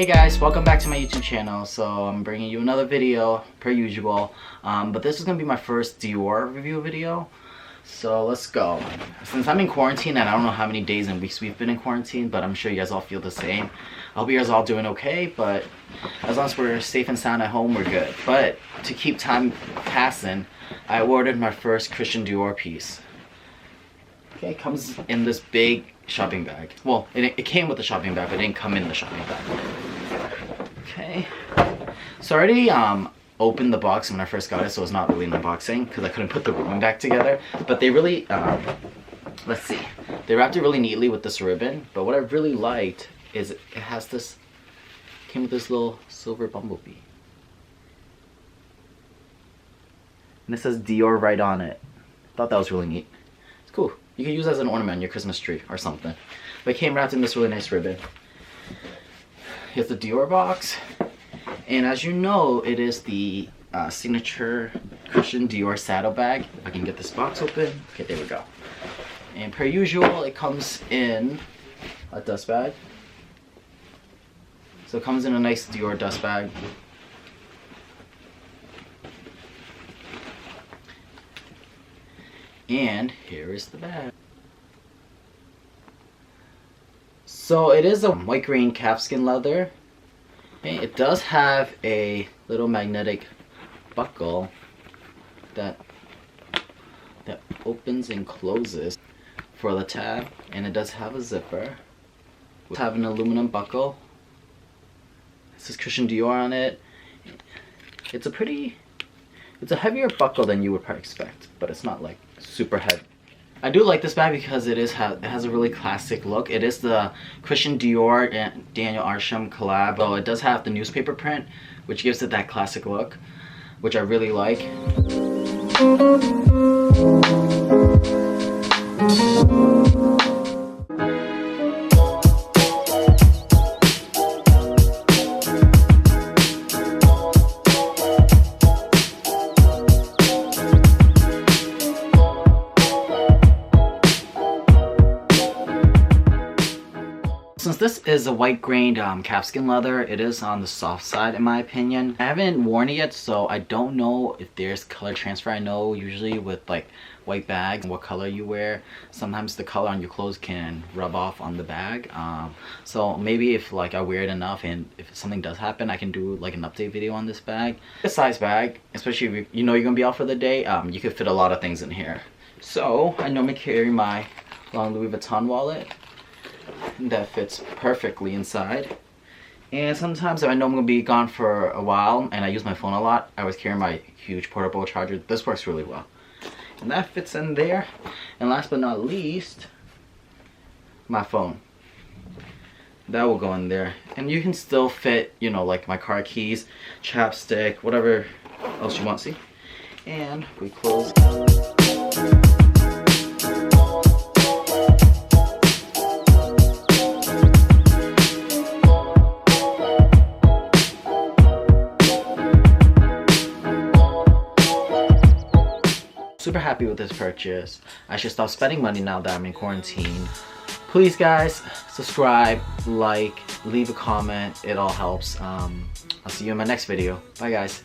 Hey guys, welcome back to my YouTube channel. So I'm bringing you another video per usual, but this is gonna be my first Dior review video. So let's go. Since I'm in quarantine, and I don't know how many days and weeks we've been in quarantine, but I'm sure you guys all feel the same. I hope you guys are all doing okay, but as long as we're safe and sound at home, we're good. But to keep time passing, I ordered my first Christian Dior piece. Okay, it comes in this big shopping bag. Well, it came with the shopping bag, but it didn't come in the shopping bag. Okay. So I already opened the box when I first got it, so it's not really an unboxing because I couldn't put the ribbon back together. But they really, let's see, they wrapped it really neatly with this ribbon. But what I really liked is it has this, came with this little silver bumblebee. And it says Dior right on it. Thought that was really neat. It's cool. You can use it as an ornament on your Christmas tree or something. But it came wrapped in this really nice ribbon. Here's the Dior box. And as you know, it is the signature Christian Dior saddlebag. If I can get this box open. Okay, there we go. And per usual, it comes in a dust bag. So it comes in a nice Dior dust bag. And here is the bag. So it is a white grain calfskin leather. Okay, it does have a little magnetic buckle that opens and closes for the tab, and it does have a zipper. We have an aluminum buckle. It says Christian Dior on it. It's a heavier buckle than you would probably expect, but it's not like super heavy. I do like this bag because it has a really classic look. It is the Christian Dior and Daniel Arsham collab. So it does have the newspaper print, which gives it that classic look, which I really like. Since this is a white grained calfskin leather, it is on the soft side in my opinion. I haven't worn it yet, so I don't know if there's color transfer. I know usually with like white bags, what color you wear, sometimes the color on your clothes can rub off on the bag. So maybe if like I wear it enough and if something does happen, I can do like an update video on this bag. This size bag, especially if you know you're gonna be out for the day, you could fit a lot of things in here. So I normally carry my long Louis Vuitton wallet. That fits perfectly inside. And sometimes if I know I'm gonna be gone for a while and I use my phone a lot, I always carry my huge portable charger. This works really well. And that fits in there. And last but not least, my phone. That will go in there. And you can still fit, you know, like my car keys, chapstick, whatever else you want, see? And we close. Super happy with this purchase. I should stop spending money now that I'm in quarantine. Please guys, subscribe, like, leave a comment. It all helps. I'll see you in my next video. Bye guys.